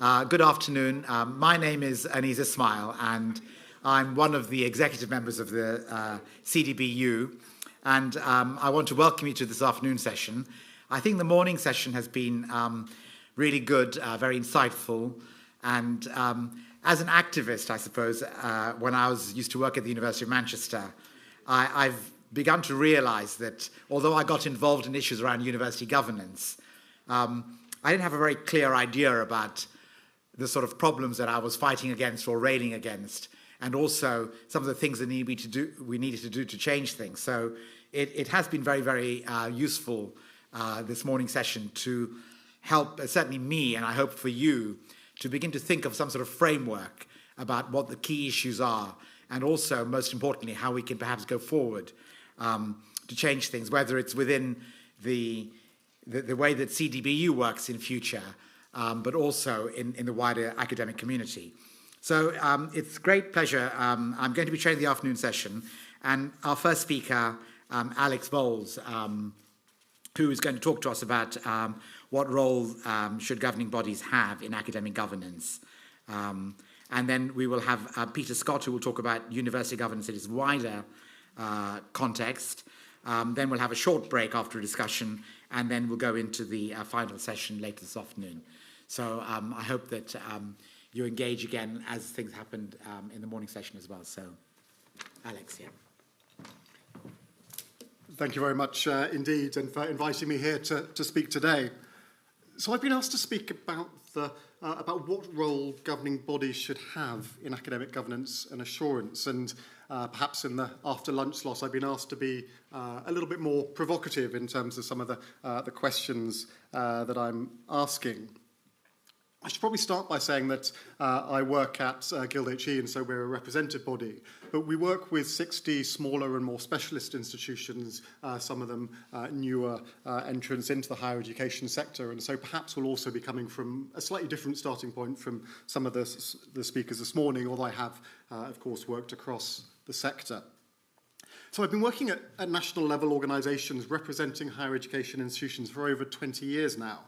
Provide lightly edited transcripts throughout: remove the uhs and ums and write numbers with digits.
Good afternoon. My name is Aneez Esmail, and I'm one of the executive members of the CDBU, and I want to welcome you to this afternoon session. I think the morning session has been really good, very insightful, and as an activist, I suppose, when I used to work at the University of Manchester, I've begun to realize that although I got involved in issues around university governance, I didn't have a very clear idea about the sort of problems that I was fighting against or railing against, and also some of the things that we needed to do to change things. So it has been very, very useful, this morning session, to help, certainly me, and I hope for you, to begin to think of some sort of framework about what the key issues are, and also, most importantly, how we can perhaps go forward to change things, whether it's within the way that CDBU works in future, but also in the wider academic community. So it's a great pleasure. I'm going to be chairing the afternoon session, and our first speaker, Alex Bols, who is going to talk to us about what role should governing bodies have in academic governance. And then we will have Peter Scott, who will talk about university governance in its wider context. Then we'll have a short break after a discussion, and then we'll go into the final session later this afternoon. So I hope that you engage again as things happened in the morning session as well. So, Alex, yeah. Thank you very much indeed, and for inviting me here to speak today. So I've been asked to speak about about what role governing bodies should have in academic governance and assurance, and perhaps in the after-lunch slot I've been asked to be a little bit more provocative in terms of some of the questions that I'm asking. I should probably start by saying that I work at GuildHE, and so we're a representative body, but we work with 60 smaller and more specialist institutions, some of them newer entrants into the higher education sector, and so perhaps we'll also be coming from a slightly different starting point from some of the speakers this morning, although I have, of course, worked across the sector. So I've been working at national level organisations representing higher education institutions for over 20 years now.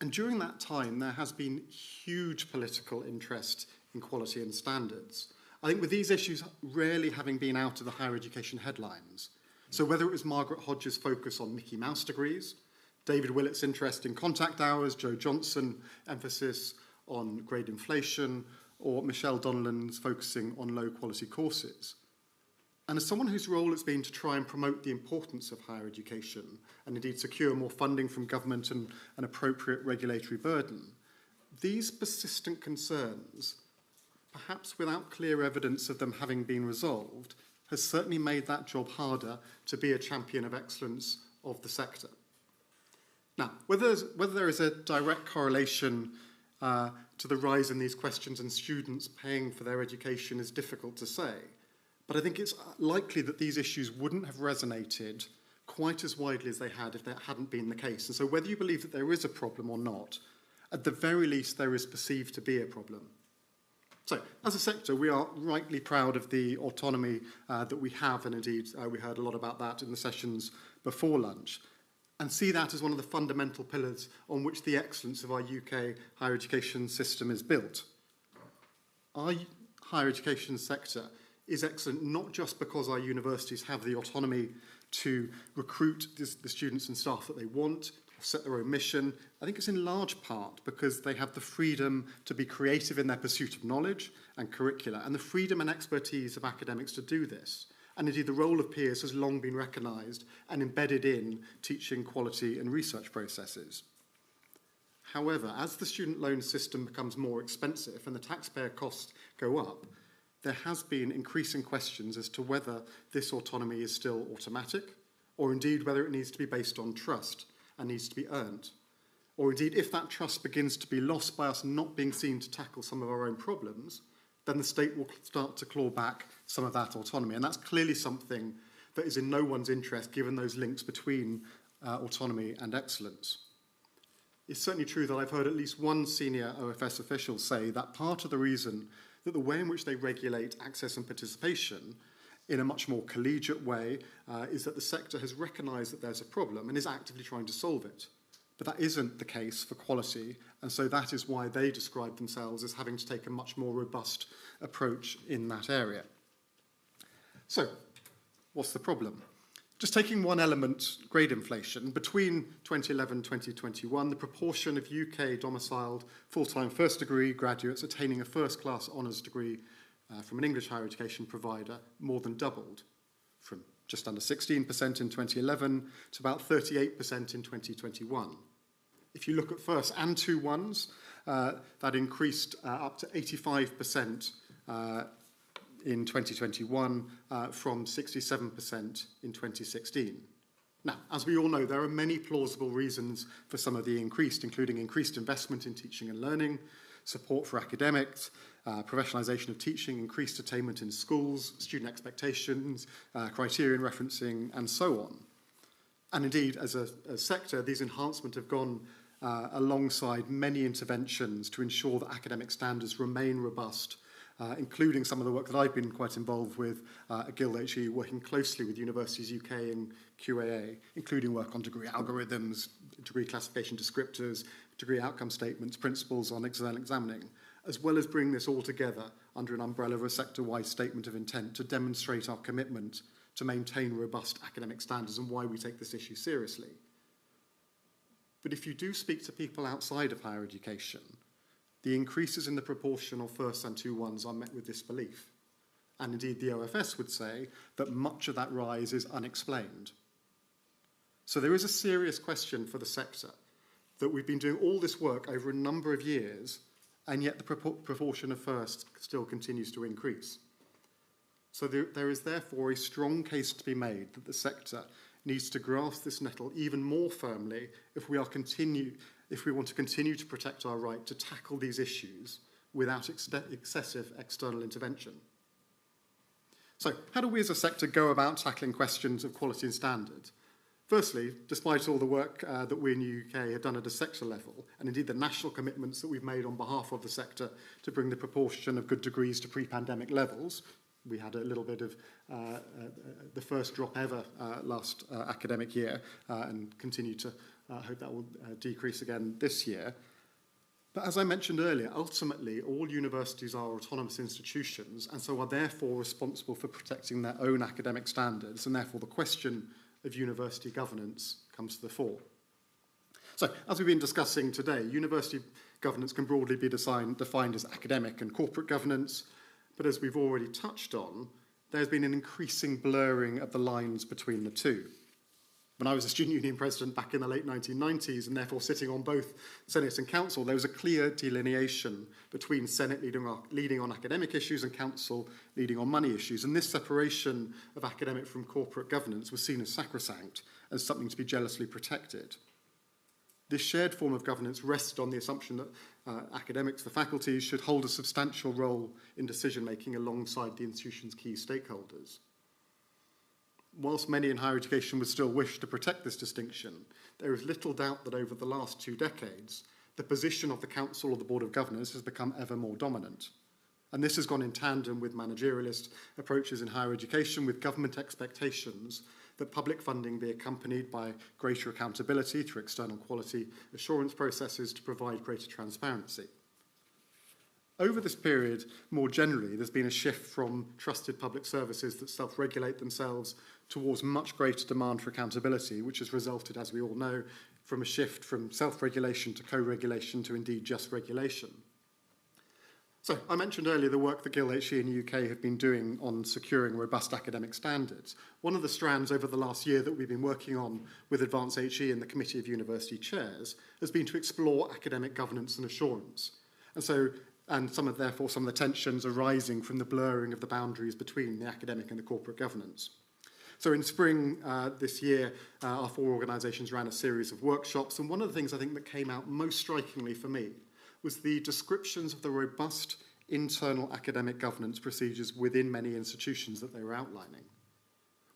And during that time, there has been huge political interest in quality and standards. I think with these issues rarely having been out of the higher education headlines. So whether it was Margaret Hodges' focus on Mickey Mouse degrees, David Willett's interest in contact hours, Joe Johnson emphasis on grade inflation, or Michelle Donnellan's focusing on low-quality courses. And as someone whose role it's been to try and promote the importance of higher education and indeed secure more funding from government and an appropriate regulatory burden, these persistent concerns, perhaps without clear evidence of them having been resolved, has certainly made that job harder to be a champion of excellence of the sector. Now, whether there is a direct correlation to the rise in these questions and students paying for their education is difficult to say. But I think it's likely that these issues wouldn't have resonated quite as widely as they had if that hadn't been the case. And so whether you believe that there is a problem or not, at the very least there is perceived to be a problem. So as a sector, we are rightly proud of the autonomy that we have, and indeed we heard a lot about that in the sessions before lunch, and see that as one of the fundamental pillars on which the excellence of our UK higher education system is built. Our higher education sector is excellent not just because our universities have the autonomy to recruit the students and staff that they want, set their own mission. I think it's in large part because they have the freedom to be creative in their pursuit of knowledge and curricula, and the freedom and expertise of academics to do this. And indeed, the role of peers has long been recognised and embedded in teaching quality and research processes. However, as the student loan system becomes more expensive and the taxpayer costs go up, there has been increasing questions as to whether this autonomy is still automatic, or indeed whether it needs to be based on trust and needs to be earned. Or indeed, if that trust begins to be lost by us not being seen to tackle some of our own problems, then the state will start to claw back some of that autonomy. And that's clearly something that is in no one's interest, given those links between autonomy and excellence. It's certainly true that I've heard at least one senior OFS official say that part of the reason that the way in which they regulate access and participation in a much more collegiate way is that the sector has recognised that there's a problem and is actively trying to solve it. But that isn't the case for quality, and so that is why they describe themselves as having to take a much more robust approach in that area. So, what's the problem? Just taking one element, grade inflation, between 2011 and 2021, the proportion of UK domiciled full-time first degree graduates attaining a first-class honours degree from an English higher education provider more than doubled, from just under 16% in 2011 to about 38% in 2021. If you look at first and 2-1s, that increased up to 85% in 2021 from 67% in 2016. Now, as we all know, there are many plausible reasons for some of the increased, including increased investment in teaching and learning, support for academics, professionalisation of teaching, increased attainment in schools, student expectations, criterion referencing, and so on. And indeed, as a sector, these enhancements have gone alongside many interventions to ensure that academic standards remain robust, including some of the work that I've been quite involved with at GuildHE, working closely with Universities UK and QAA, including work on degree algorithms, degree classification descriptors, degree outcome statements, principles on external examining, as well as bring this all together under an umbrella of a sector-wide statement of intent to demonstrate our commitment to maintain robust academic standards and why we take this issue seriously. But if you do speak to people outside of higher education, the increases in the proportion of first and 2-1s are met with disbelief. And indeed, the OFS would say that much of that rise is unexplained. So there is a serious question for the sector that we've been doing all this work over a number of years, and yet the proportion of first still continues to increase. So there is therefore a strong case to be made that the sector needs to grasp this nettle even more firmly if we want to continue to protect our right to tackle these issues without excessive external intervention. So, how do we as a sector go about tackling questions of quality and standard? Firstly, despite all the work that we in the UK have done at a sector level, and indeed the national commitments that we've made on behalf of the sector to bring the proportion of good degrees to pre-pandemic levels, we had a little bit of the first drop ever last academic year and continue to hope that will decrease again this year. But as I mentioned earlier, ultimately all universities are autonomous institutions and so are therefore responsible for protecting their own academic standards, and therefore the question of university governance comes to the fore. So, as we've been discussing today, university governance can broadly be defined as academic and corporate governance, but as we've already touched on, there's been an increasing blurring of the lines between the two. When I was a student union president back in the late 1990s, and therefore sitting on both Senate and Council, there was a clear delineation between Senate leading on academic issues and Council leading on money issues. And this separation of academic from corporate governance was seen as sacrosanct and something to be jealously protected. This shared form of governance rested on the assumption that academics, the faculties, should hold a substantial role in decision-making alongside the institution's key stakeholders. Whilst many in higher education would still wish to protect this distinction, there is little doubt that over the last 2 decades, the position of the Council or the Board of Governors has become ever more dominant. And this has gone in tandem with managerialist approaches in higher education, with government expectations that public funding be accompanied by greater accountability through external quality assurance processes to provide greater transparency. Over this period, more generally, there's been a shift from trusted public services that self-regulate themselves towards much greater demand for accountability, which has resulted, as we all know, from a shift from self-regulation to co-regulation to indeed just regulation. So, I mentioned earlier the work that GuildHE in the UK have been doing on securing robust academic standards. One of the strands over the last year that we've been working on with Advanced HE and the Committee of University Chairs has been to explore academic governance and assurance. And some of the tensions arising from the blurring of the boundaries between the academic and the corporate governance. So in spring this year, our 4 organisations ran a series of workshops, and one of the things I think that came out most strikingly for me was the descriptions of the robust internal academic governance procedures within many institutions that they were outlining.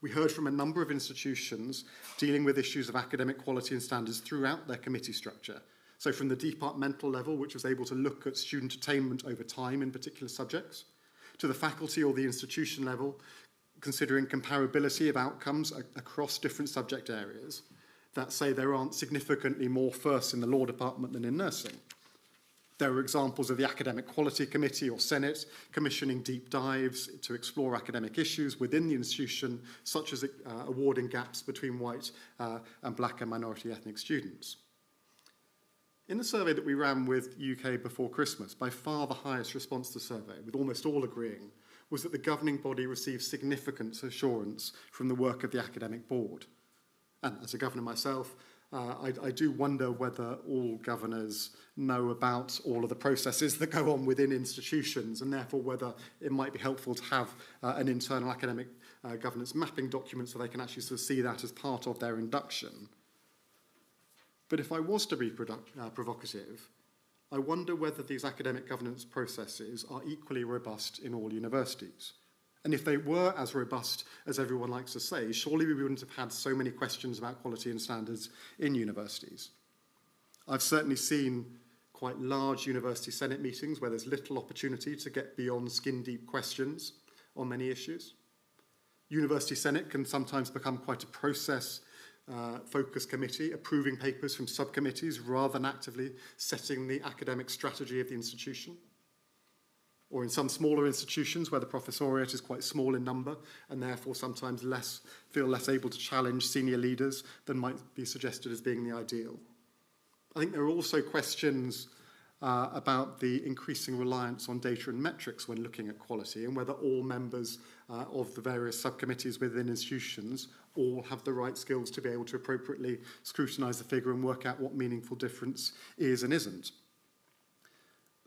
We heard from a number of institutions dealing with issues of academic quality and standards throughout their committee structure. So from the departmental level, which was able to look at student attainment over time in particular subjects, to the faculty or the institution level, considering comparability of outcomes across different subject areas, that say there aren't significantly more firsts in the law department than in nursing. There are examples of the Academic Quality Committee or Senate commissioning deep dives to explore academic issues within the institution, such as awarding gaps between white and black and minority ethnic students. In the survey that we ran with UK before Christmas, by far the highest response to the survey, with almost all agreeing, was that the governing body received significant assurance from the work of the academic board. And as a governor myself, I do wonder whether all governors know about all of the processes that go on within institutions, and therefore whether it might be helpful to have an internal academic governance mapping document so they can actually sort of see that as part of their induction. But if I was to be provocative, I wonder whether these academic governance processes are equally robust in all universities. And if they were as robust as everyone likes to say, surely we wouldn't have had so many questions about quality and standards in universities. I've certainly seen quite large university senate meetings where there's little opportunity to get beyond skin-deep questions on many issues. University senate can sometimes become quite a process-focused committee, approving papers from subcommittees rather than actively setting the academic strategy of the institution. Or in some smaller institutions where the professoriate is quite small in number and therefore sometimes feel less able to challenge senior leaders than might be suggested as being the ideal. I think there are also questions about the increasing reliance on data and metrics when looking at quality, and whether all members of the various subcommittees within institutions all have the right skills to be able to appropriately scrutinise the figure and work out what meaningful difference is and isn't.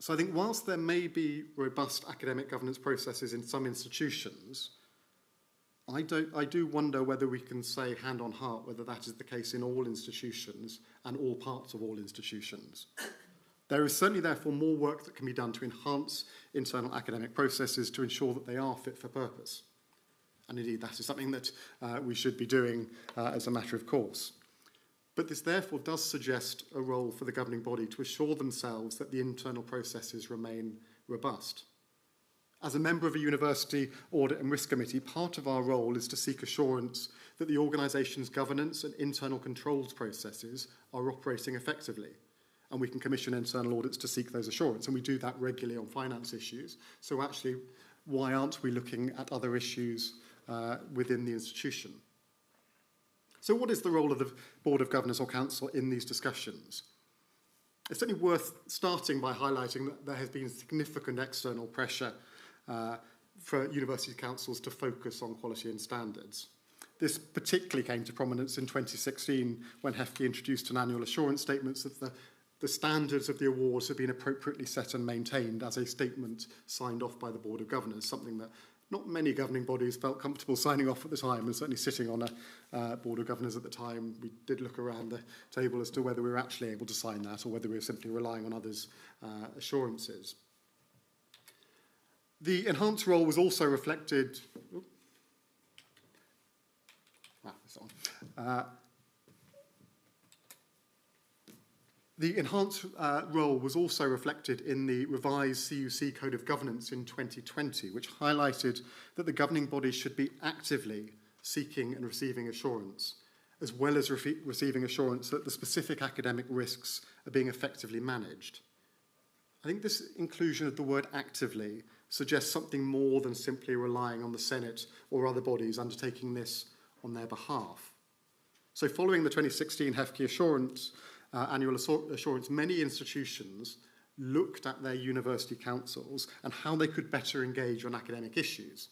So I think whilst there may be robust academic governance processes in some institutions, I do wonder whether we can say hand on heart whether that is the case in all institutions and all parts of all institutions. There is certainly therefore more work that can be done to enhance internal academic processes to ensure that they are fit for purpose. And indeed that is something that we should be doing as a matter of course. But this therefore does suggest a role for the governing body to assure themselves that the internal processes remain robust. As a member of a university audit and risk committee, part of our role is to seek assurance that the organisation's governance and internal controls processes are operating effectively. And we can commission internal audits to seek those assurance, and we do that regularly on finance issues. So actually, why aren't we looking at other issues within the institution? So what is the role of the Board of Governors or Council in these discussions? It's certainly worth starting by highlighting that there has been significant external pressure for university councils to focus on quality and standards. This particularly came to prominence in 2016 when GuildHE introduced an annual assurance statement that the standards of the awards have been appropriately set and maintained as a statement signed off by the Board of Governors, something that not many governing bodies felt comfortable signing off at the time, and certainly sitting on a Board of Governors at the time, we did look around the table as to whether we were actually able to sign that or whether we were simply relying on others' assurances. The enhanced role was also reflected... The enhanced role was also reflected in the revised CUC Code of Governance in 2020, which highlighted that the governing body should be actively seeking and receiving assurance, as well as receiving assurance that the specific academic risks are being effectively managed. I think this inclusion of the word actively suggests something more than simply relying on the Senate or other bodies undertaking this on their behalf. So following the 2016 GuildHE assurance, annual assurance, many institutions looked at their university councils and how they could better engage on academic issues.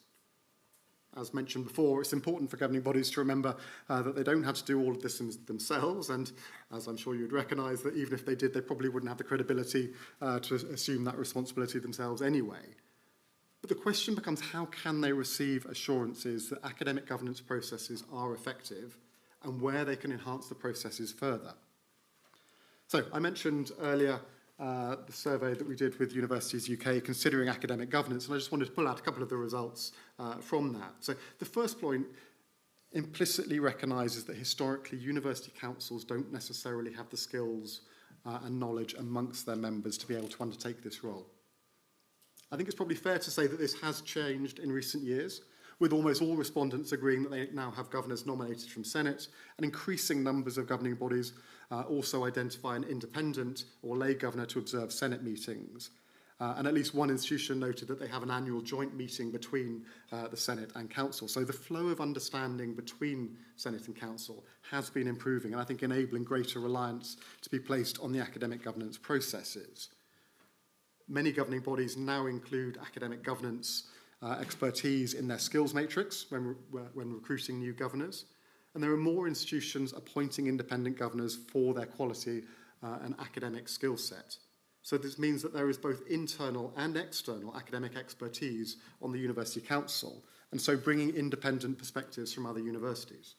As mentioned before, it's important for governing bodies to remember that they don't have to do all of this themselves, and as I'm sure you'd recognise, that even if they did, they probably wouldn't have the credibility to assume that responsibility themselves anyway. But the question becomes, how can they receive assurances that academic governance processes are effective and where they can enhance the processes further? So I mentioned earlier the survey that we did with Universities UK considering academic governance, and I just wanted to pull out a couple of the results from that. So the first point implicitly recognises that historically university councils don't necessarily have the skills and knowledge amongst their members to be able to undertake this role. I think it's probably fair to say that this has changed in recent years, with almost all respondents agreeing that they now have governors nominated from Senate, and increasing numbers of governing bodies also identify an independent or lay governor to observe Senate meetings. And at least one institution noted that they have an annual joint meeting between the Senate and Council. So the flow of understanding between Senate and Council has been improving, and I think enabling greater reliance to be placed on the academic governance processes. Many governing bodies now include academic governance expertise in their skills matrix when recruiting new governors. And there are more institutions appointing independent governors for their quality and academic skill set. So this means that there is both internal and external academic expertise on the University Council, and so bringing independent perspectives from other universities.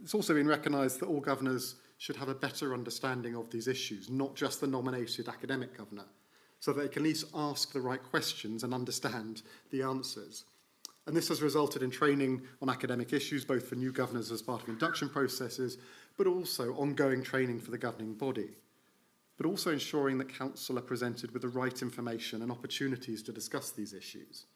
It's also been recognised that all governors should have a better understanding of these issues, not just the nominated academic governor, so that they can at least ask the right questions and understand the answers. And this has resulted in training on academic issues, both for new governors as part of induction processes, but also ongoing training for the governing body. But also ensuring that council are presented with the right information and opportunities to discuss these issues.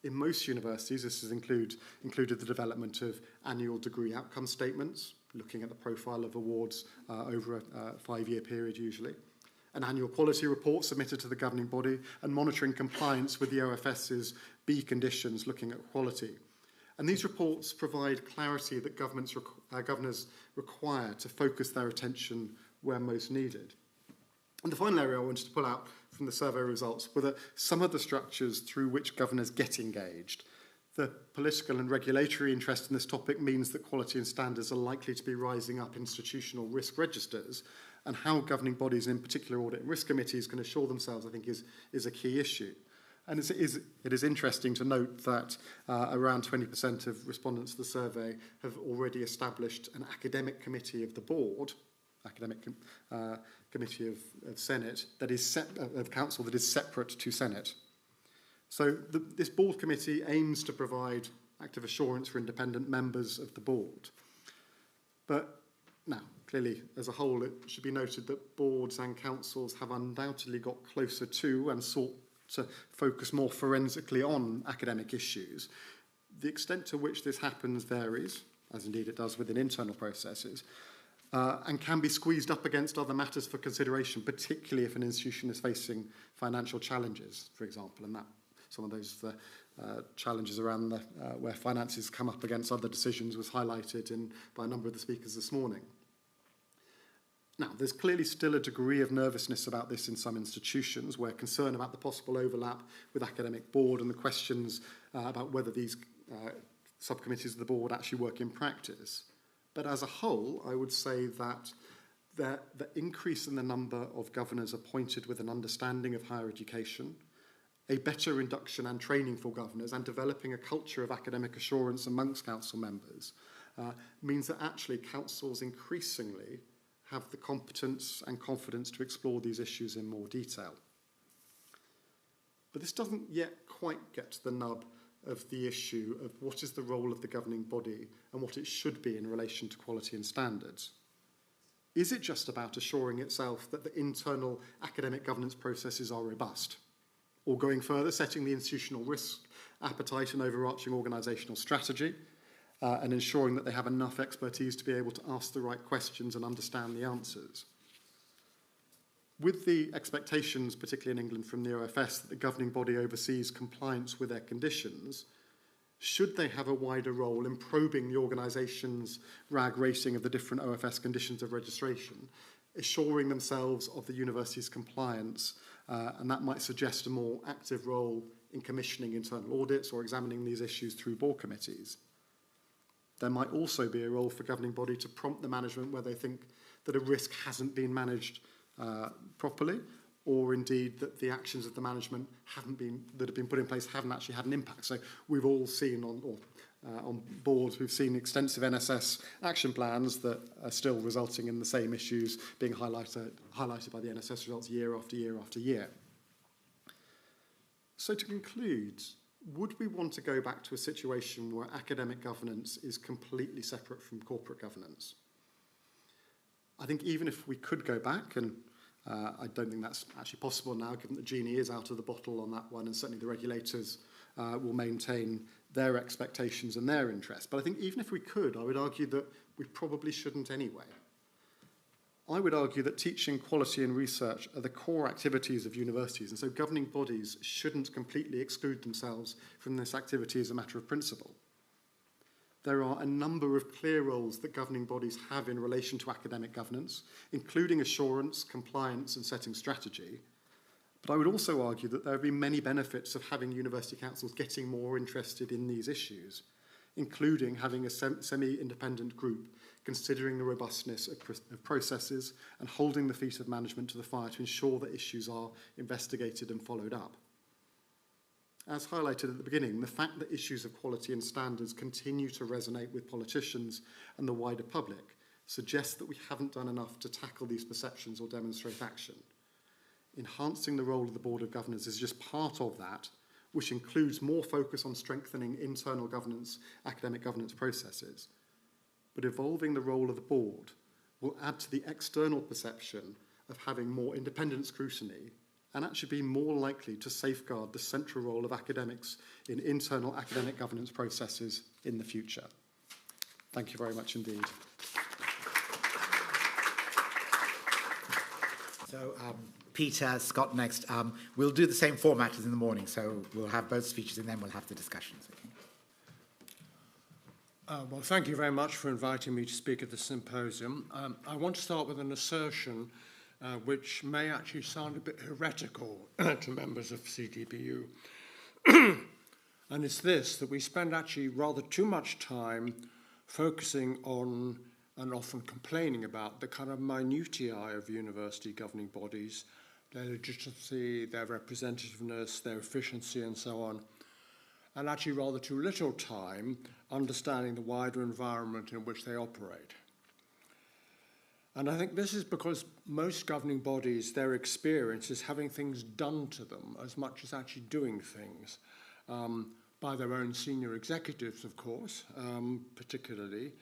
In most universities, this has included the development of annual degree outcome statements, looking at the profile of awards over a 5-year period usually, an annual quality report submitted to the governing body, and monitoring compliance with the OFS's B conditions looking at quality. And these reports provide clarity that governors require to focus their attention where most needed. And the final area I wanted to pull out from the survey results were that some of the structures through which governors get engaged. The political and regulatory interest in this topic means that quality and standards are likely to be rising up institutional risk registers, and how governing bodies, and in particular audit and risk committees, can assure themselves, I think, is a key issue. And it is interesting to note that around 20% of respondents to the survey have already established an academic committee of the board, academic committee of Senate, that is of Council that is separate to Senate. So this board committee aims to provide active assurance for independent members of the board. But now, clearly, as a whole, it should be noted that boards and councils have undoubtedly got closer to and sought to focus more forensically on academic issues. The extent to which this happens varies, as indeed it does within internal processes, and can be squeezed up against other matters for consideration, particularly if an institution is facing financial challenges, for example, and that some of those challenges around where finances come up against other decisions was highlighted by a number of the speakers this morning. Now, there's clearly still a degree of nervousness about this in some institutions, where concern about the possible overlap with academic board and the questions about whether these subcommittees of the board actually work in practice. But as a whole, I would say that the increase in the number of governors appointed with an understanding of higher education, a better induction and training for governors, and developing a culture of academic assurance amongst council members means that actually councils increasingly have the competence and confidence to explore these issues in more detail. But this doesn't yet quite get to the nub of the issue of what is the role of the governing body and what it should be in relation to quality and standards. Is it just about assuring itself that the internal academic governance processes are robust? Or going further, setting the institutional risk appetite and overarching organisational strategy, and ensuring that they have enough expertise to be able to ask the right questions and understand the answers? With the expectations, particularly in England from the OFS, that the governing body oversees compliance with their conditions, should they have a wider role in probing the organisation's RAG rating of the different OFS conditions of registration, assuring themselves of the university's compliance, and that might suggest a more active role in commissioning internal audits or examining these issues through board committees. There might also be a role for governing body to prompt the management where they think that a risk hasn't been managed properly, or indeed that the actions of the management that have been put in place haven't actually had an impact. So we've all seen on boards, we've seen extensive NSS action plans that are still resulting in the same issues being highlighted by the NSS results year after year after year. So to conclude, would we want to go back to a situation where academic governance is completely separate from corporate governance? I think even if we could go back, and I don't think that's actually possible now, given that genie is out of the bottle on that one, and certainly the regulators will maintain their expectations and their interests. But I think even if we could, I would argue that we probably shouldn't anyway. I would argue that teaching, quality and research are the core activities of universities, and so governing bodies shouldn't completely exclude themselves from this activity as a matter of principle. There are a number of clear roles that governing bodies have in relation to academic governance, including assurance, compliance and setting strategy. But I would also argue that there have been many benefits of having university councils getting more interested in these issues, including having a semi-independent group considering the robustness of processes and holding the feet of management to the fire to ensure that issues are investigated and followed up. As highlighted at the beginning, the fact that issues of quality and standards continue to resonate with politicians and the wider public suggests that we haven't done enough to tackle these perceptions or demonstrate action. Enhancing the role of the Board of Governors is just part of that, which includes more focus on strengthening internal governance, academic governance processes. But evolving the role of the board will add to the external perception of having more independent scrutiny and actually be more likely to safeguard the central role of academics in internal academic governance processes in the future. Thank you very much indeed. So, Peter, Scott next. We'll do the same format as in the morning, so we'll have both speeches and then we'll have the discussions. Okay? Well, thank you very much for inviting me to speak at the symposium. I want to start with an assertion which may actually sound a bit heretical to members of CDBU. And it's this, that we spend actually rather too much time focusing on and often complaining about the kind of minutiae of university governing bodies, their legitimacy, their representativeness, their efficiency, and so on, and actually rather too little time understanding the wider environment in which they operate. And I think this is because most governing bodies, their experience is having things done to them as much as actually doing things, by their own senior executives, of course, particularly,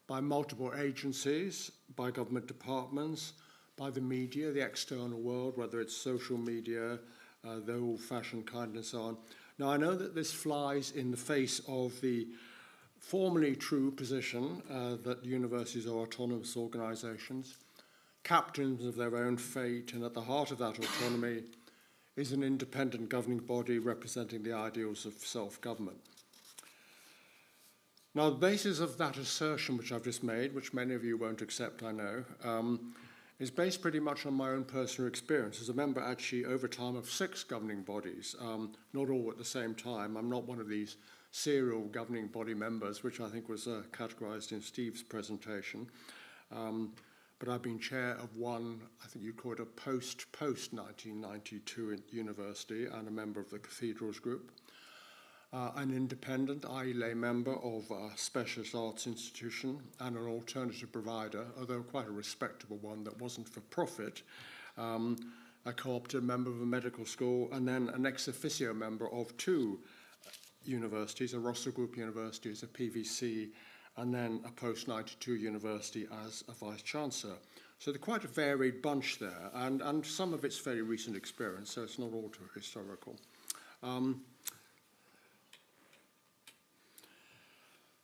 by multiple agencies, by government departments, by the media, the external world, whether it's social media, the old-fashioned kind and so on. Now, I know that this flies in the face of the formally true position that universities are autonomous organisations, captains of their own fate, and at the heart of that autonomy is an independent governing body representing the ideals of self-government. Now, the basis of that assertion which I've just made, which many of you won't accept, I know, is based pretty much on my own personal experience as a member actually over time of 6 governing bodies, not all at the same time. I'm not one of these serial governing body members, which I think was categorised in Steve's presentation. But I've been chair of one, I think you'd call it a post-1992 at university, and a member of the Cathedrals Group. An independent, i.e. lay member of a specialist arts institution and an alternative provider, although quite a respectable one that wasn't for profit, a co-opted member of a medical school, and then an ex officio member of 2 universities, a Russell Group university as a PVC, and then a post-92 university as a vice-chancellor. So they're quite a varied bunch there, and some of it's very recent experience, so it's not all too historical.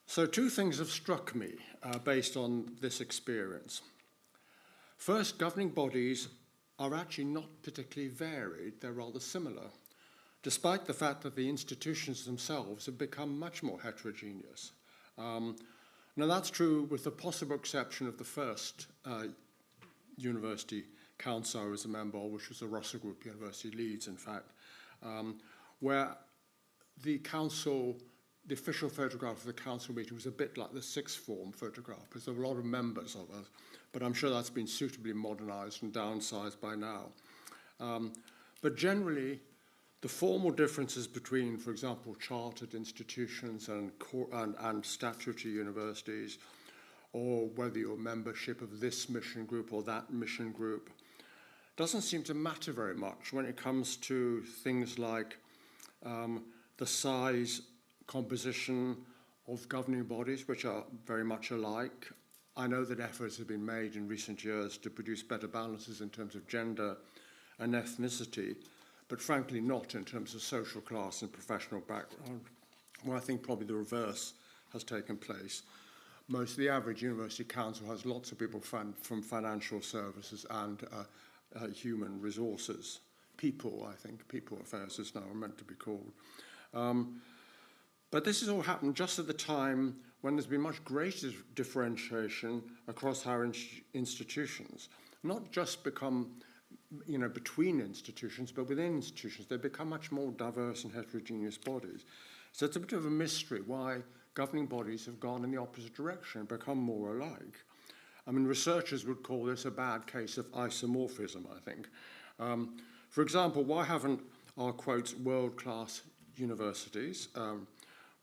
So 2 things have struck me based on this experience. First, governing bodies are actually not particularly varied, they're rather similar, despite the fact that the institutions themselves have become much more heterogeneous. Now that's true with the possible exception of the first university council I was a member of, which was the Russell Group University Leeds, in fact, where the council, the official photograph of the council meeting was a bit like the sixth form photograph, because there were a lot of members of us, but I'm sure that's been suitably modernised and downsized by now. But generally, the formal differences between, for example, chartered institutions and statutory universities, or whether you're membership of this mission group or that mission group, doesn't seem to matter very much when it comes to things like the size, composition of governing bodies, which are very much alike. I know that efforts have been made in recent years to produce better balances in terms of gender and ethnicity, but frankly not in terms of social class and professional background, where I think probably the reverse has taken place. Most of the average university council has lots of people from financial services and human resources. People, I think, people affairs is now meant to be called. But this has all happened just at the time when there's been much greater differentiation across our institutions. Not just between institutions, but within institutions. They become much more diverse and heterogeneous bodies. So it's a bit of a mystery why governing bodies have gone in the opposite direction and become more alike. I mean, researchers would call this a bad case of isomorphism, I think. For example, why haven't our, quotes, world-class universities,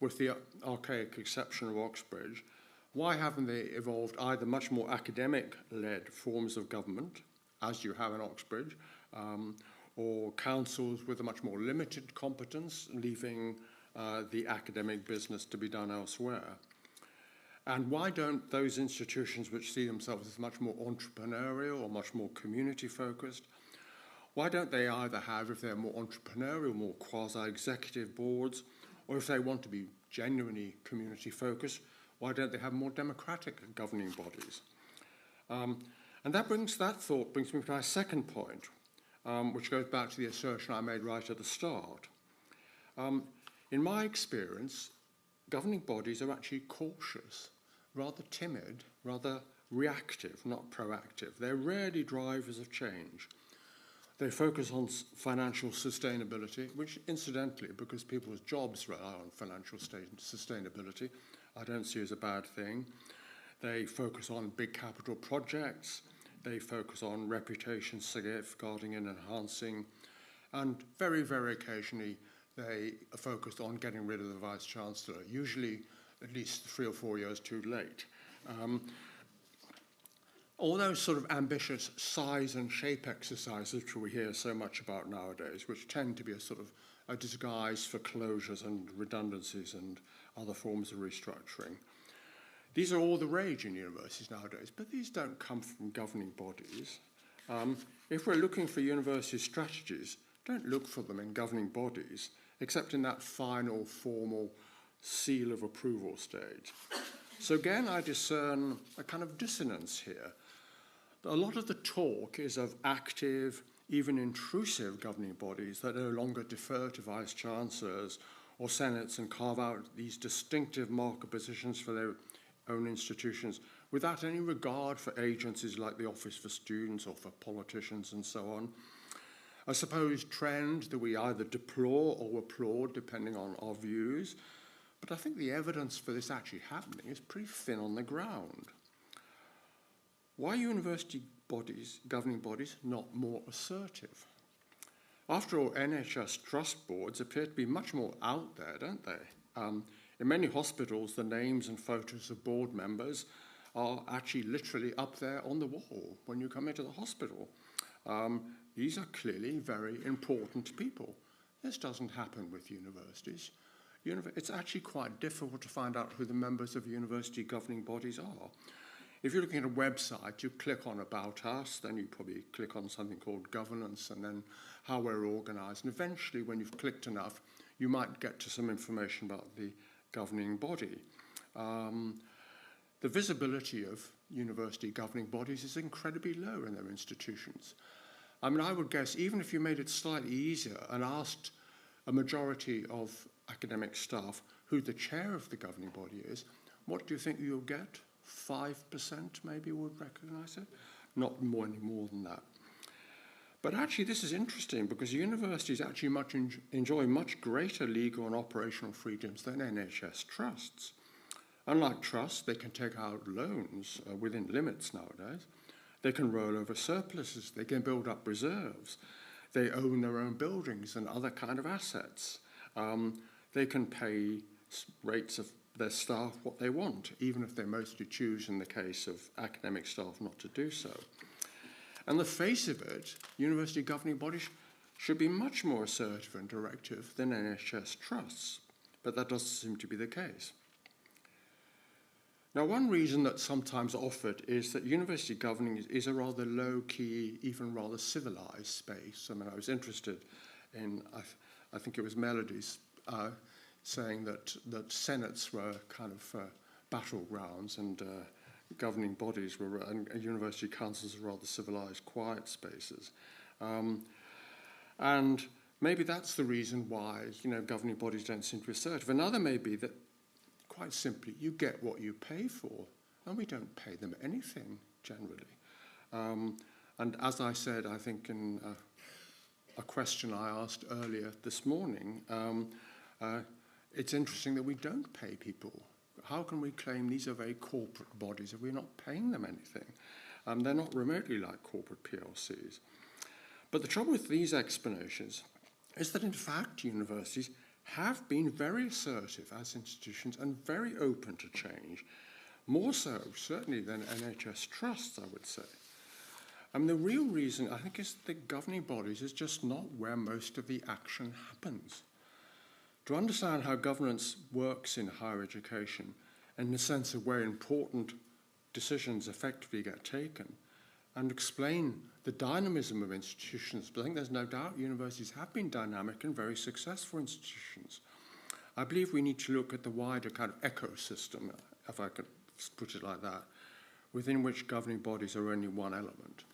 with the archaic exception of Oxbridge, why haven't they evolved either much more academic-led forms of government, as you have in Oxbridge, or councils with a much more limited competence, leaving the academic business to be done elsewhere? And why don't those institutions which see themselves as much more entrepreneurial or much more community-focused, why don't they either have, if they're more entrepreneurial, more quasi-executive boards, or if they want to be genuinely community-focused, why don't they have more democratic governing bodies? And that thought brings me to my second point, which goes back to the assertion I made right at the start. In my experience, governing bodies are actually cautious, rather timid, rather reactive, not proactive. They're rarely drivers of change. They focus on financial sustainability, which incidentally, because people's jobs rely on financial sustainability, I don't see as a bad thing. They focus on big capital projects. They focus on reputation safeguarding and enhancing. And very, very occasionally, they are focused on getting rid of the Vice-Chancellor, usually at least 3 or 4 years too late. All those sort of ambitious size and shape exercises which we hear so much about nowadays, which tend to be a sort of a disguise for closures and redundancies and other forms of restructuring. These are all the rage in universities nowadays, but these don't come from governing bodies. If we're looking for university strategies, don't look for them in governing bodies, except in that final formal seal of approval stage. So again, I discern a kind of dissonance here. A lot of the talk is of active, even intrusive governing bodies that no longer defer to vice-chancellors or senates and carve out these distinctive marker positions for their own institutions without any regard for agencies like the Office for Students or for politicians and so on. A supposed trend that we either deplore or applaud depending on our views, but I think the evidence for this actually happening is pretty thin on the ground. Why are university bodies, governing bodies, not more assertive? After all, NHS trust boards appear to be much more out there, don't they? In many hospitals, the names and photos of board members are actually literally up there on the wall when you come into the hospital. These are clearly very important people. This doesn't happen with universities. It's actually quite difficult to find out who the members of university governing bodies are. If you're looking at a website, you click on About Us, then you probably click on something called Governance, and then how we're organised. And eventually, when you've clicked enough, you might get to some information about the governing body. The visibility of university governing bodies is incredibly low in their institutions. I mean, I would guess even if you made it slightly easier and asked a majority of academic staff who the chair of the governing body is, what do you think you'll get? 5% maybe would recognise it? Not more, any more than that. But actually this is interesting because universities actually enjoy much greater legal and operational freedoms than NHS trusts. Unlike trusts, they can take out loans within limits nowadays. They can roll over surpluses. They can build up reserves. They own their own buildings and other kind of assets. They can pay rates of their staff what they want, even if they mostly choose, in the case of academic staff, not to do so. And the face of it, university governing bodies should be much more assertive and directive than NHS trusts, but that doesn't seem to be the case. Now, one reason that's sometimes offered is that university governing is a rather low-key, even rather civilized space. I mean, I was interested I think it was Melody's, saying that senates were kind of battlegrounds and governing bodies were, and university councils were rather civilized, quiet spaces. And maybe that's the reason why, governing bodies don't seem to be assertive. Another may be that, quite simply, you get what you pay for, and we don't pay them anything, generally. And as I said, I think in a question I asked earlier this morning, it's interesting that we don't pay people. How can we claim these are very corporate bodies if we're not paying them anything? They're not remotely like corporate PLCs. But the trouble with these explanations is that, in fact, universities have been very assertive as institutions and very open to change, more so, certainly, than NHS trusts, I would say. The real reason, I think, is that governing bodies is just not where most of the action happens. To understand how governance works in higher education, in the sense of where important decisions effectively get taken, and explain the dynamism of institutions, but I think there's no doubt universities have been dynamic and very successful institutions. I believe we need to look at the wider kind of ecosystem, if I could put it like that, within which governing bodies are only one element.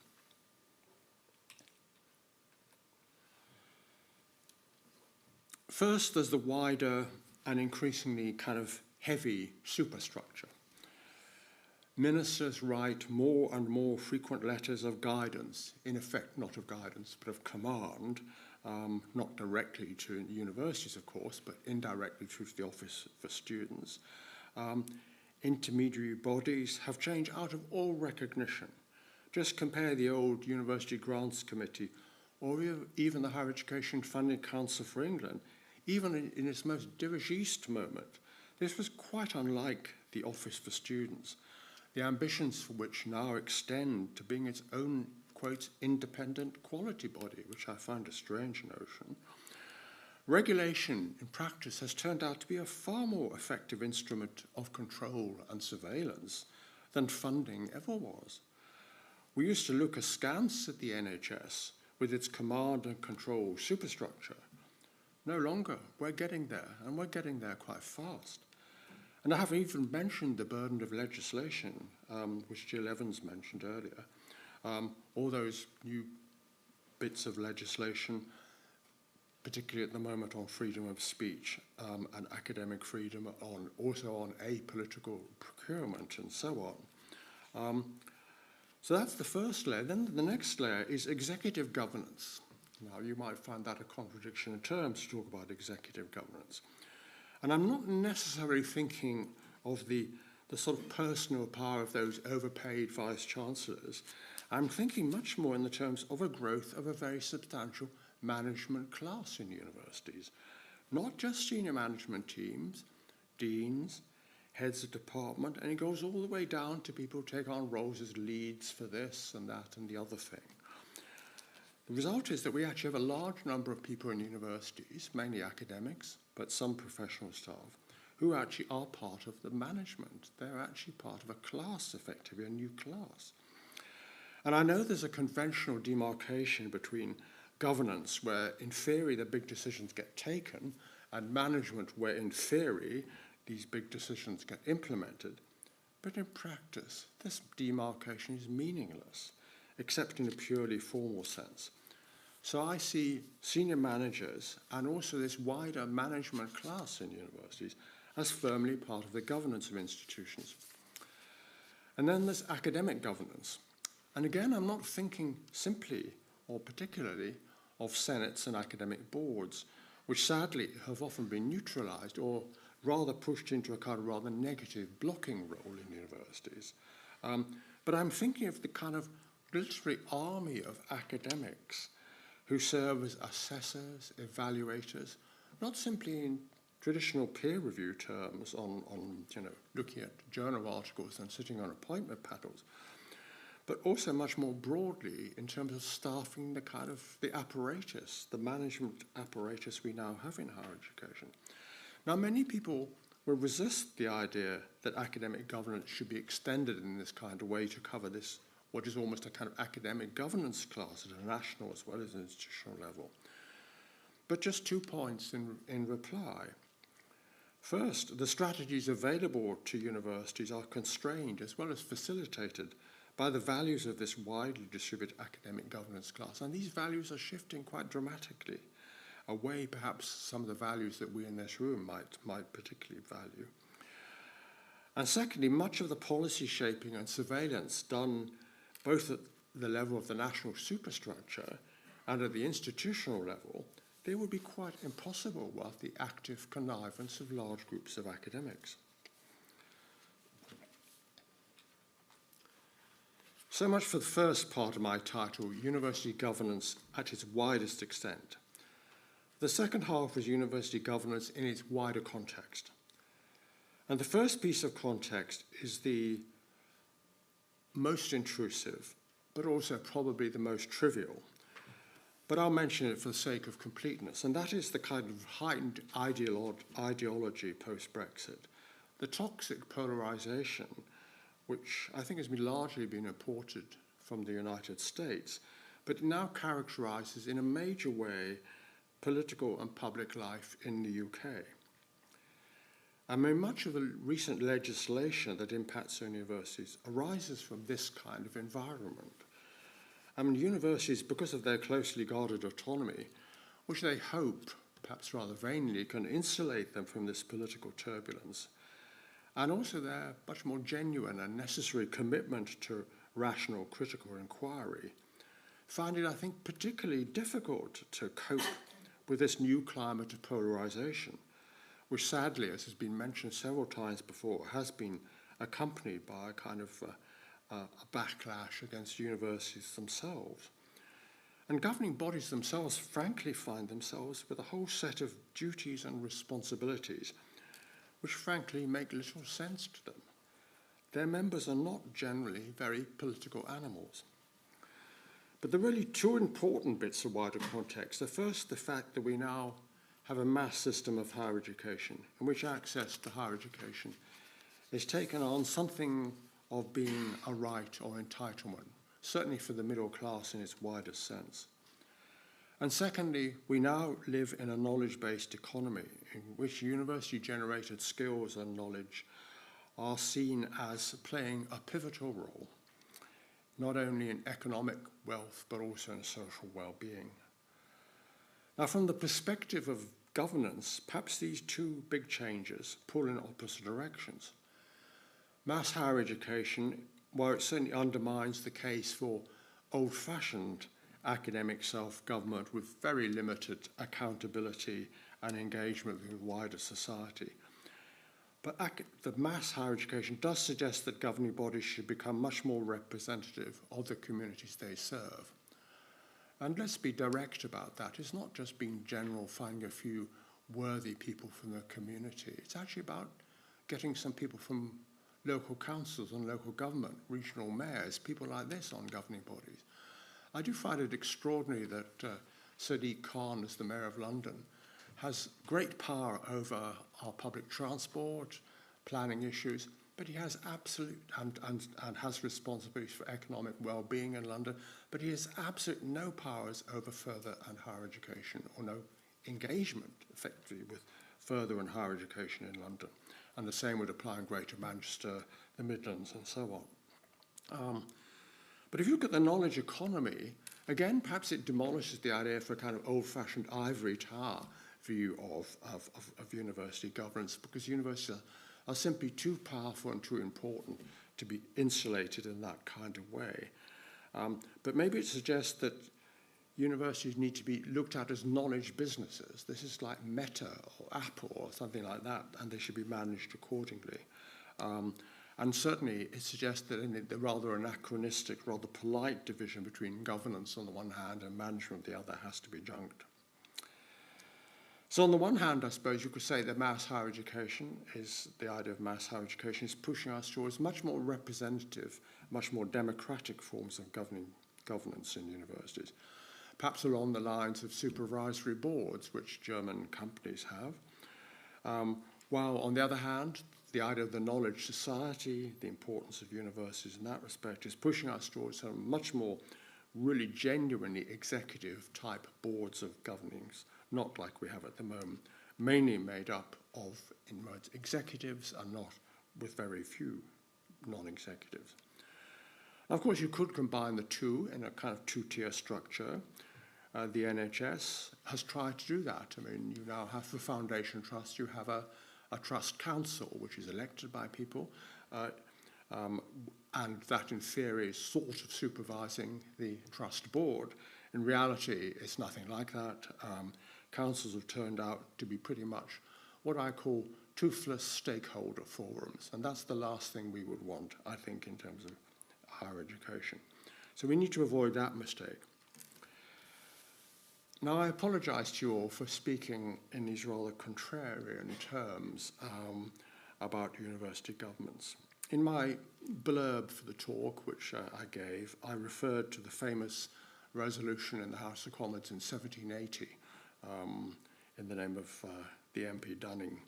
First, there's the wider and increasingly kind of heavy superstructure. Ministers write more and more frequent letters of guidance, in effect not of guidance, but of command, not directly to universities, of course, but indirectly through the Office for Students. Intermediary bodies have changed out of all recognition. Just compare the old University Grants Committee or even the Higher Education Funding Council for England. Even in its most dirigiste moment, this was quite unlike the Office for Students, the ambitions for which now extend to being its own, quote, independent quality body, which I find a strange notion. Regulation, in practice, has turned out to be a far more effective instrument of control and surveillance than funding ever was. We used to look askance at the NHS with its command and control superstructure. No longer. We're getting there, and we're getting there quite fast. And I haven't even mentioned the burden of legislation, which Jill Evans mentioned earlier. All those new bits of legislation, particularly at the moment on freedom of speech and academic freedom, also on apolitical procurement and so on. So that's the first layer. Then the next layer is executive governance. Now, you might find that a contradiction in terms to talk about executive governance. And I'm not necessarily thinking of the sort of personal power of those overpaid vice-chancellors. I'm thinking much more in the terms of a growth of a very substantial management class in universities. Not just senior management teams, deans, heads of department, and it goes all the way down to people who take on roles as leads for this and that and the other thing. The result is that we actually have a large number of people in universities, mainly academics, but some professional staff, who actually are part of the management. They're actually part of a class, effectively, a new class. And I know there's a conventional demarcation between governance, where in theory the big decisions get taken, and management, where in theory these big decisions get implemented. But in practice, this demarcation is meaningless, except in a purely formal sense. So I see senior managers and also this wider management class in universities as firmly part of the governance of institutions. And then there's academic governance. And again, I'm not thinking simply or particularly of senates and academic boards, which sadly have often been neutralized or rather pushed into a kind of rather negative blocking role in universities. But I'm thinking of the kind of literary army of academics who serve as assessors, evaluators, not simply in traditional peer review terms on looking at journal articles and sitting on appointment panels, but also much more broadly in terms of staffing the apparatus, the management apparatus we now have in higher education. Now, many people will resist the idea that academic governance should be extended in this kind of way to cover this, what is almost a kind of academic governance class at a national as well as an institutional level. But just 2 points in reply. First, the strategies available to universities are constrained as well as facilitated by the values of this widely distributed academic governance class. And these values are shifting quite dramatically, away perhaps some of the values that we in this room might particularly value. And secondly, much of the policy shaping and surveillance done both at the level of the national superstructure and at the institutional level, they would be quite impossible without the active connivance of large groups of academics. So much for the first part of my title, University Governance at its widest extent. The second half was university governance in its wider context. And the first piece of context is the most intrusive, but also probably the most trivial. But I'll mention it for the sake of completeness, and that is the kind of heightened ideology post-Brexit, the toxic polarization, which I think has largely been imported from the United States, but now characterizes in a major way political and public life in the UK. I mean, much of the recent legislation that impacts on universities arises from this kind of environment. I mean, universities, because of their closely guarded autonomy, which they hope, perhaps rather vainly, can insulate them from this political turbulence, and also their much more genuine and necessary commitment to rational critical inquiry, find it, I think, particularly difficult to cope with this new climate of polarization, which sadly, as has been mentioned several times before, has been accompanied by a kind of a backlash against universities themselves. And governing bodies themselves, frankly, find themselves with a whole set of duties and responsibilities which, frankly, make little sense to them. Their members are not generally very political animals. But the really two important bits of wider context are first the fact that we now have a mass system of higher education in which access to higher education is taken on something of being a right or entitlement, certainly for the middle class in its widest sense. And secondly, we now live in a knowledge-based economy in which university-generated skills and knowledge are seen as playing a pivotal role, not only in economic wealth, but also in social well-being. Now, from the perspective of governance, perhaps these two big changes pull in opposite directions. Mass higher education, while it certainly undermines the case for old-fashioned academic self-government with very limited accountability and engagement with wider society, but the mass higher education does suggest that governing bodies should become much more representative of the communities they serve. And let's be direct about that. It's not just being general, finding a few worthy people from the community. It's actually about getting some people from local councils and local government, regional mayors, people like this on governing bodies. I do find it extraordinary that Sadiq Khan, as the Mayor of London, has great power over our public transport, planning issues, but he has absolute, and has responsibilities for economic well-being in London, but he has absolutely no powers over further and higher education, or no engagement, effectively, with further and higher education in London. And the same would apply in Greater Manchester, the Midlands, and so on. But if you look at the knowledge economy, again, perhaps it demolishes the idea for a kind of old-fashioned ivory tower view of university governance, because universities are simply too powerful and too important to be insulated in that kind of way. But maybe it suggests that universities need to be looked at as knowledge businesses. This is like Meta or Apple or something like that, and they should be managed accordingly. And certainly it suggests that in the rather anachronistic, rather polite division between governance on the one hand and management on the other has to be junked. So on the one hand, I suppose you could say that mass higher education is, the idea of mass higher education is pushing us towards much more representative, much more democratic forms of governance in universities, perhaps along the lines of supervisory boards, which German companies have. While on the other hand, the idea of the knowledge society, the importance of universities in that respect, is pushing us towards a much more really genuinely executive type boards of governings, not like we have at the moment, mainly made up of, in words, executives and not with very few non-executives. Of course, you could combine the two in a kind of two-tier structure. The NHS has tried to do that. I mean, you now have the Foundation Trust, you have a Trust Council, which is elected by people, and that in theory is sort of supervising the Trust Board. In reality, it's nothing like that. Councils have turned out to be pretty much what I call toothless stakeholder forums, and that's the last thing we would want, I think, in terms of higher education. So we need to avoid that mistake. Now, I apologize to you all for speaking in these rather contrarian terms about university governments. In my blurb for the talk, which I gave, I referred to the famous resolution in the House of Commons in 1780 in the name of the MP Dunning.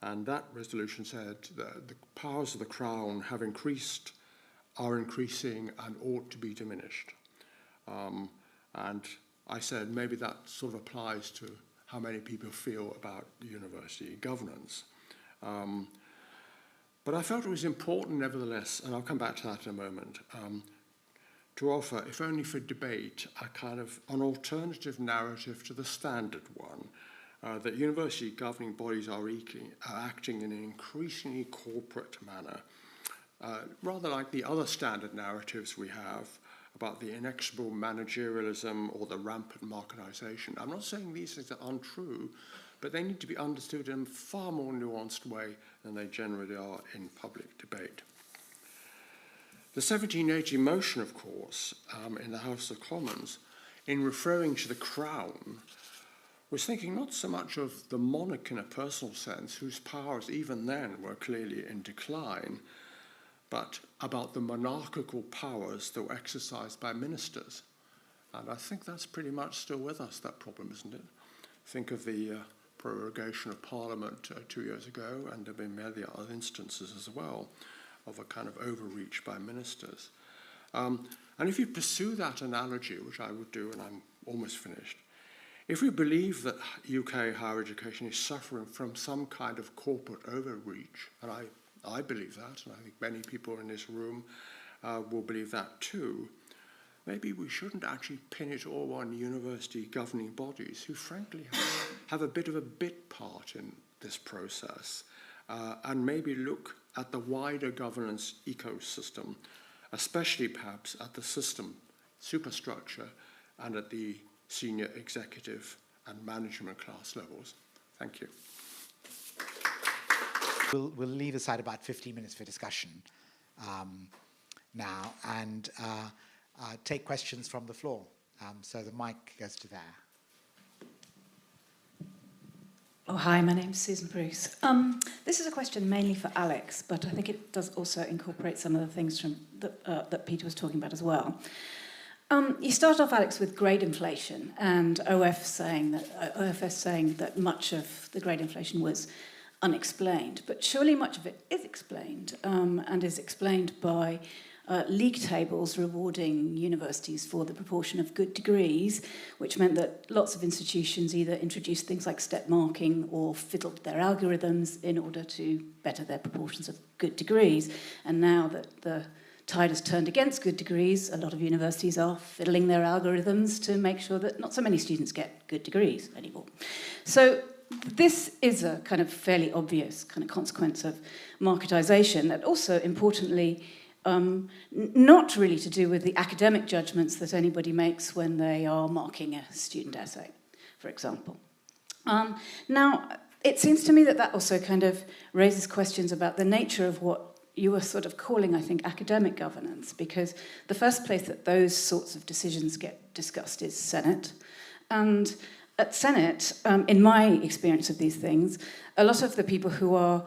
And that resolution said that the powers of the Crown have increased, are increasing, and ought to be diminished. And I said maybe that sort of applies to how many people feel about university governance. But I felt it was important nevertheless, and I'll come back to that in a moment, to offer, if only for debate, a kind of an alternative narrative to the standard one, that university governing bodies are acting in an increasingly corporate manner, rather like the other standard narratives we have about the inexorable managerialism or the rampant marketization. I'm not saying these things are untrue, but they need to be understood in a far more nuanced way than they generally are in public debate. The 1780 motion, of course, in the House of Commons, in referring to the Crown, was thinking not so much of the monarch in a personal sense, whose powers even then were clearly in decline, but about the monarchical powers that were exercised by ministers. And I think that's pretty much still with us, that problem, isn't it? Think of the prorogation of Parliament 2 years ago, and there have been many other instances as well of a kind of overreach by ministers. And if you pursue that analogy, which I would do, and I'm almost finished, if we believe that UK higher education is suffering from some kind of corporate overreach, and I believe that, and I think many people in this room will believe that too, maybe we shouldn't actually pin it all on university governing bodies who frankly have a bit of a bit part in this process, and maybe look at the wider governance ecosystem, especially perhaps at the system superstructure and at the senior executive and management class levels. Thank you. We'll leave aside about 15 minutes for discussion now and take questions from the floor. So the mic goes to there. Oh, hi, my name's Susan Bruce. This is a question mainly for Alex, but I think it does also incorporate some of the things from that Peter was talking about as well. You started off, Alex, with grade inflation, and OFS saying that much of the grade inflation was unexplained. But surely much of it is explained, and is explained by league tables rewarding universities for the proportion of good degrees, which meant that lots of institutions either introduced things like step marking or fiddled their algorithms in order to better their proportions of good degrees. And now that the tide has turned against good degrees, a lot of universities are fiddling their algorithms to make sure that not so many students get good degrees anymore. So this is a kind of fairly obvious kind of consequence of marketization that also, importantly, not really to do with the academic judgments that anybody makes when they are marking a student essay, for example. Now, it seems to me that that also kind of raises questions about the nature of what you were sort of calling, I think, academic governance, because the first place that those sorts of decisions get discussed is Senate. And at Senate, in my experience of these things, a lot of the people who are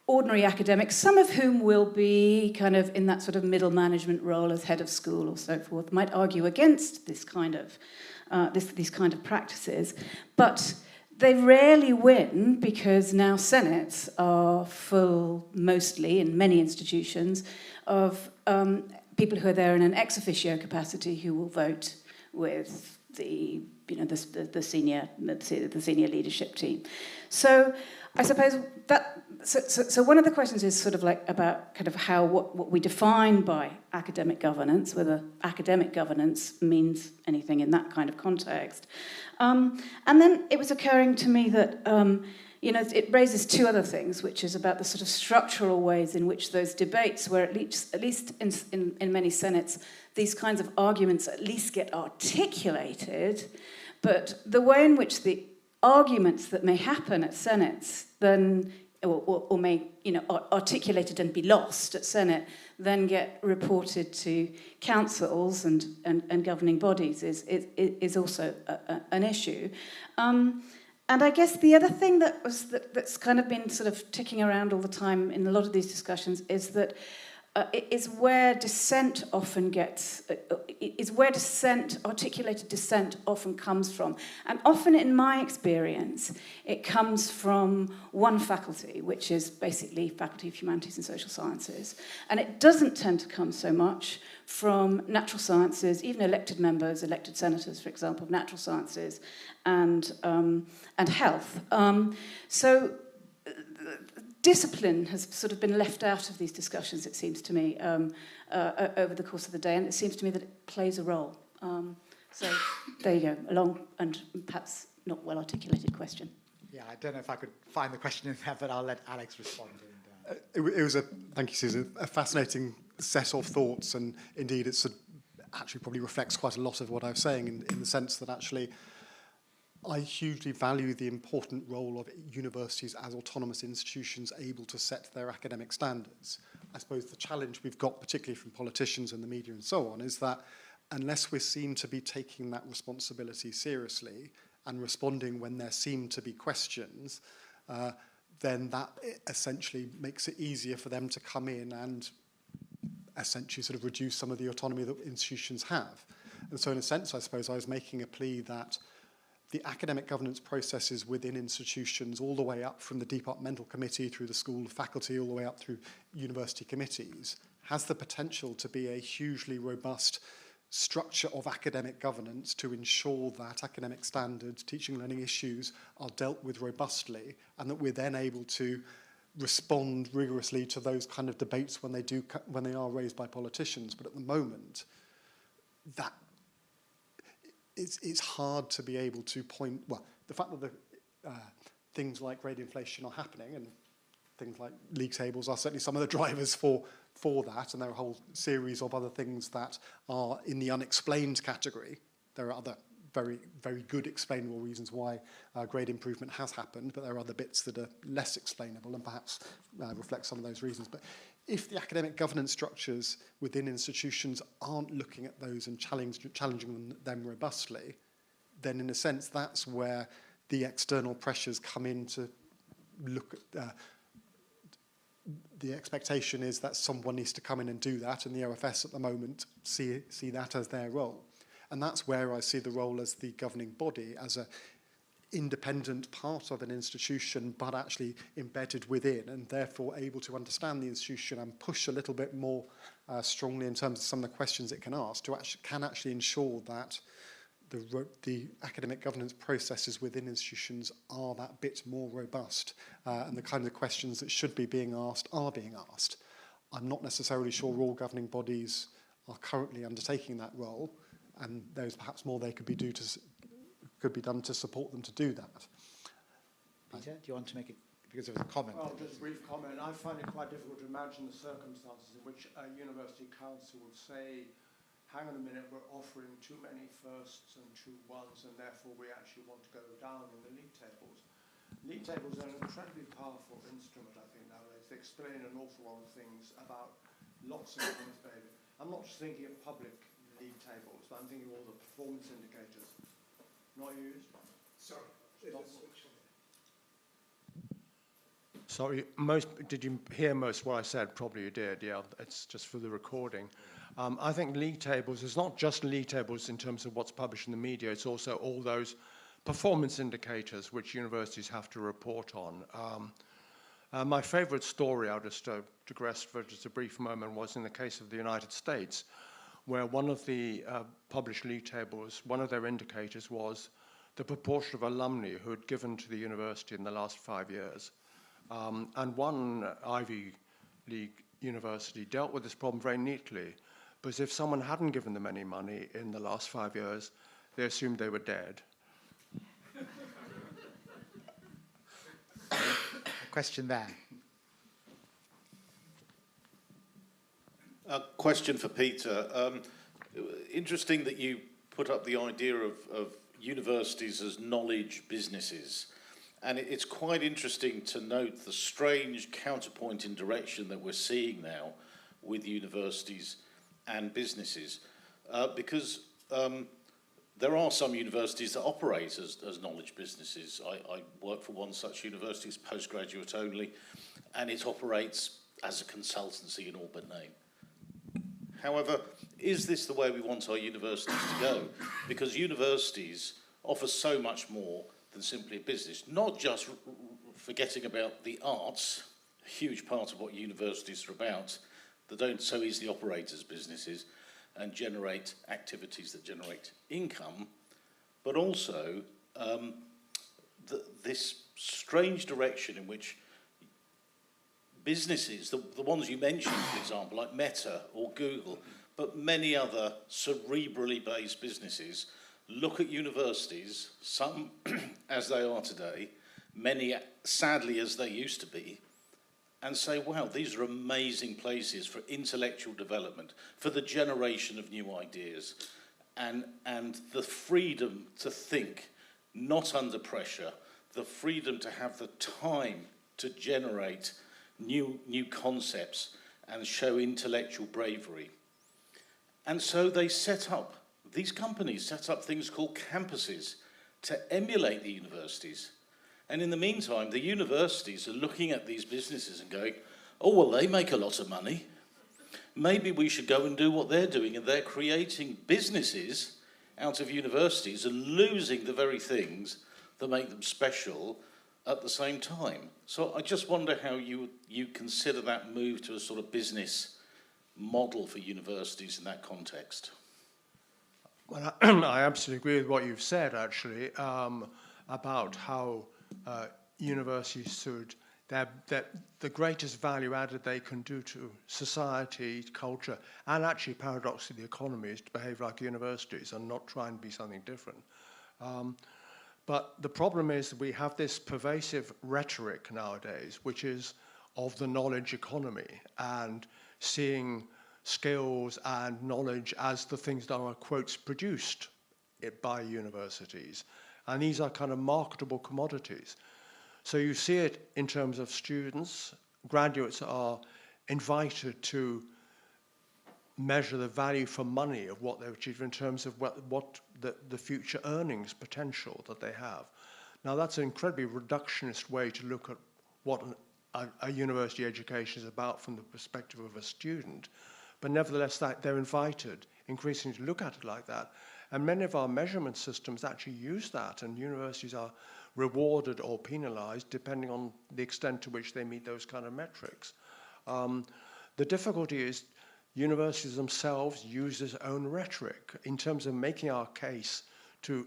ordinary academics, some of whom will be kind of in that sort of middle management role as head of school or so forth, might argue against this kind of these kind of practices, but they rarely win because now senates are full, mostly in many institutions, of people who are there in an ex officio capacity who will vote with the senior leadership team. So I suppose that so one of the questions is sort of like about kind of how what we define by academic governance, whether academic governance means anything in that kind of context. And then it was occurring to me that it raises two other things, which is about the sort of structural ways in which those debates, where at least in many senates, these kinds of arguments at least get articulated, but the way in which the arguments that may happen at senates then, or may articulated and be lost at Senate, then get reported to councils and governing bodies is also an issue. And I guess the other thing that's kind of been sort of ticking around all the time in a lot of these discussions is that is where dissent often articulated dissent often comes from. And often in my experience, it comes from one faculty, which is basically Faculty of Humanities and Social Sciences. And it doesn't tend to come so much from natural sciences, even elected members, elected senators, for example, of natural sciences and health. So discipline has sort of been left out of these discussions, it seems to me, over the course of the day, and it seems to me that it plays a role. So there you go, a long and perhaps not well-articulated question. Yeah, I don't know if I could find the question in there, but I'll let Alex respond. It was thank you, Susan, a fascinating set of thoughts, and indeed it actually probably reflects quite a lot of what I was saying in the sense that actually I hugely value the important role of universities as autonomous institutions able to set their academic standards. I suppose the challenge we've got, particularly from politicians and the media and so on, is that unless we're seen to be taking that responsibility seriously and responding when there seem to be questions, then that essentially makes it easier for them to come in and essentially sort of reduce some of the autonomy that institutions have. And so in a sense, I suppose I was making a plea that the academic governance processes within institutions, all the way up from the departmental committee through the school faculty, all the way up through university committees, has the potential to be a hugely robust structure of academic governance to ensure that academic standards, teaching and learning issues are dealt with robustly, and that we're then able to respond rigorously to those kind of debates when they are raised by politicians. But at the moment, that it's hard to be able to point. Well, the fact that things like grade inflation are happening and things like league tables are certainly some of the drivers for that, and there are a whole series of other things that are in the unexplained category. There are other very, very good explainable reasons why grade improvement has happened, but there are other bits that are less explainable and perhaps reflect some of those reasons. But if the academic governance structures within institutions aren't looking at those and challenging them robustly, then in a sense that's where the external pressures come in to look at. The expectation is that someone needs to come in and do that, and the OFS at the moment see that as their role. And that's where I see the role as the governing body, as an independent part of an institution, but actually embedded within, and therefore able to understand the institution and push a little bit more strongly in terms of some of the questions it can ask, to actually ensure that the academic governance processes within institutions are that bit more robust, and the kind of questions that should be being asked are being asked. I'm not necessarily sure all governing bodies are currently undertaking that role, and there's perhaps more they could be done to support them to do that. Peter, do you want to make it, because there was a comment? Well, just a brief comment. I find it quite difficult to imagine the circumstances in which a university council would say, hang on a minute, we're offering too many firsts and too ones, and therefore we actually want to go down in the league tables. League tables are an incredibly powerful instrument, I think, nowadays. They explain an awful lot of things about lots of things, baby. I'm not just thinking of public league tables, but I'm thinking of all the performance indicators. Not used? Sorry. Sorry, did you hear most of what I said? Probably you did, yeah. It's just for the recording. I think league tables is not just league tables in terms of what's published in the media, it's also all those performance indicators which universities have to report on. My favourite story, I'll just digress for just a brief moment, was in the case of the United States, where one of the published league tables, one of their indicators was the proportion of alumni who had given to the university in the last 5 years. And one Ivy League university dealt with this problem very neatly, because if someone hadn't given them any money in the last 5 years, they assumed they were dead. Question there. A question for Peter. Interesting that you put up the idea of universities as knowledge businesses. And it's quite interesting to note the strange counterpoint in direction that we're seeing now with universities and businesses. Because there are some universities that operate as knowledge businesses. I work for one such university, it's postgraduate only, and it operates as a consultancy in all but name. However, is this the way we want our universities to go? Because universities offer so much more than simply a business, not just forgetting about the arts, a huge part of what universities are about, that don't so easily operate as businesses and generate activities that generate income, but also this strange direction in which businesses, the ones you mentioned, for example, like Meta or Google, but many other cerebrally based businesses, look at universities, some as they are today, many sadly as they used to be, and say, wow, these are amazing places for intellectual development, for the generation of new ideas, and the freedom to think, not under pressure, the freedom to have the time to generate new concepts and show intellectual bravery. And so they these companies set up things called campuses to emulate the universities. And in the meantime, the universities are looking at these businesses and going, oh, well, they make a lot of money. Maybe we should go and do what they're doing. And they're creating businesses out of universities and losing the very things that make them special at the same time. So I just wonder how you consider that move to a sort of business model for universities in that context. Well, I absolutely agree with what you've said, actually, about how universities should, that the greatest value added they can do to society, culture, and actually, paradoxically, the economy is to behave like universities and not try and be something different. But the problem is that we have this pervasive rhetoric nowadays, which is of the knowledge economy and seeing skills and knowledge as the things that are, quotes, produced by universities. And these are kind of marketable commodities. So you see it in terms of students. Graduates are invited to measure the value for money of what they've achieved in terms of what the future earnings potential that they have. Now, that's an incredibly reductionist way to look at what a university education is about from the perspective of a student. But nevertheless, they're invited increasingly to look at it like that. And many of our measurement systems actually use that, and universities are rewarded or penalized depending on the extent to which they meet those kind of metrics. The difficulty is universities themselves use their own rhetoric in terms of making our case to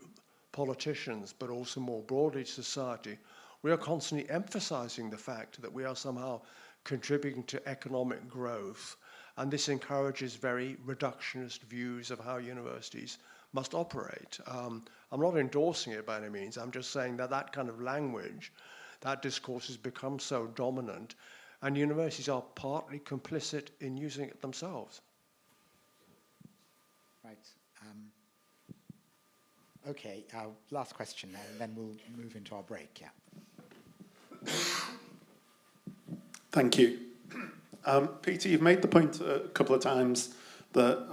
politicians, but also more broadly to society. We are constantly emphasizing the fact that we are somehow contributing to economic growth, and this encourages very reductionist views of how universities must operate. I'm not endorsing it by any means. I'm just saying that that kind of language, that discourse has become so dominant, and universities are partly complicit in using it themselves. Right. Okay, our last question, and then we'll move into our break. Yeah. Thank you. Peter, you've made the point a couple of times that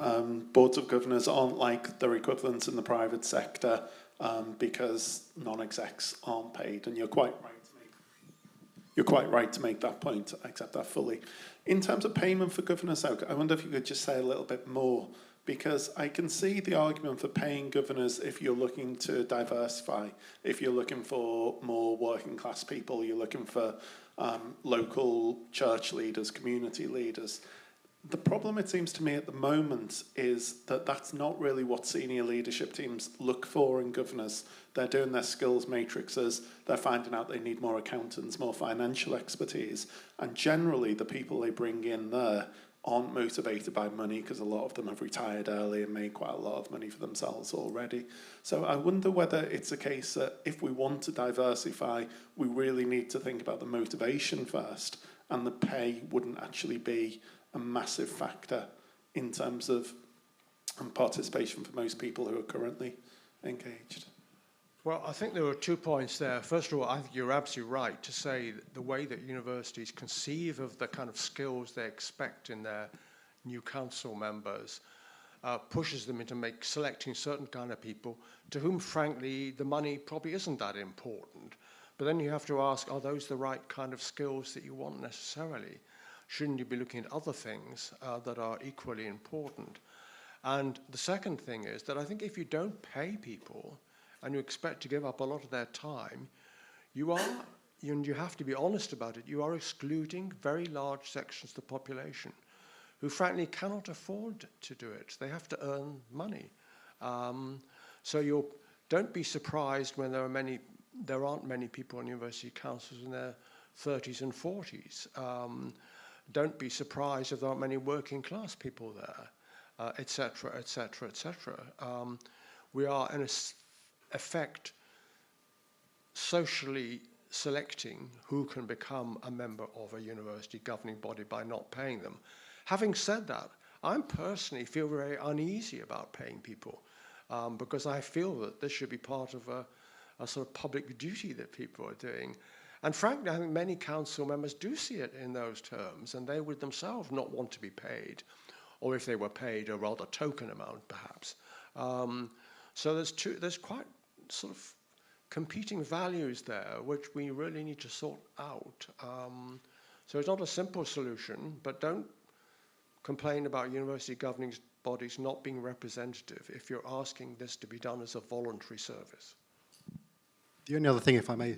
boards of governors aren't like their equivalents in the private sector because non-execs aren't paid, and you're quite right to make that point. I accept that fully. In terms of payment for governors, I wonder if you could just say a little bit more, because I can see the argument for paying governors if you're looking to diversify, if you're looking for more working class people, you're looking for local church leaders, community leaders. The problem, it seems to me, at the moment is that that's not really what senior leadership teams look for in governors. They're doing their skills matrices, they're finding out they need more accountants, more financial expertise, and generally the people they bring in there aren't motivated by money, because a lot of them have retired early and made quite a lot of money for themselves already. So I wonder whether it's a case that if we want to diversify, we really need to think about the motivation first, and the pay wouldn't actually be a massive factor in terms of participation for most people who are currently engaged. Well, I think there are 2 points there. First of all, I think you're absolutely right to say that the way that universities conceive of the kind of skills they expect in their new council members pushes them into selecting certain kind of people to whom, frankly, the money probably isn't that important. But then you have to ask, are those the right kind of skills that you want necessarily? Shouldn't you be looking at other things that are equally important? And the second thing is that I think if you don't pay people and you expect to give up a lot of their time, and you have to be honest about it, you are excluding very large sections of the population who frankly cannot afford to do it. They have to earn money. So don't be surprised when there aren't many people on university councils in their 30s and 40s. Don't be surprised if there aren't many working class people there, etc., etc., etc. We are, in effect, socially selecting who can become a member of a university governing body by not paying them. Having said that, I personally feel very uneasy about paying people because I feel that this should be part of a sort of public duty that people are doing. And frankly, I think many council members do see it in those terms, and they would themselves not want to be paid, or if they were paid, a rather token amount, perhaps. So there's quite sort of competing values there, which we really need to sort out. So it's not a simple solution, but don't complain about university governing bodies not being representative if you're asking this to be done as a voluntary service. The only other thing, if I may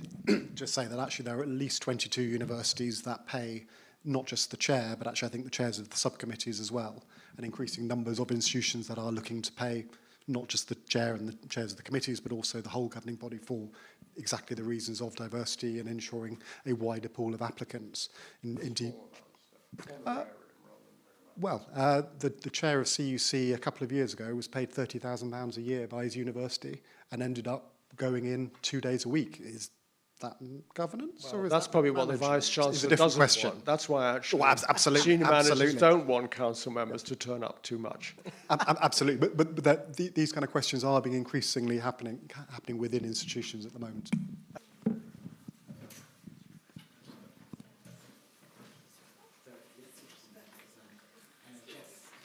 just say, that actually there are at least 22 universities that pay not just the chair, but actually I think the chairs of the subcommittees as well, and increasing numbers of institutions that are looking to pay not just the chair and the chairs of the committees, but also the whole governing body for exactly the reasons of diversity and ensuring a wider pool of applicants. Indeed. The chair of CUC a couple of years ago was paid £30,000 a year by his university and ended up going in 2 days a week. Is that governance? Well, or is that's that probably what the management? Vice-Chancellor It's a different doesn't question. want. That's why actually absolutely, senior managers absolutely. don't want council members to turn up too much. Absolutely, but these kind of questions are being increasingly happening within institutions at the moment.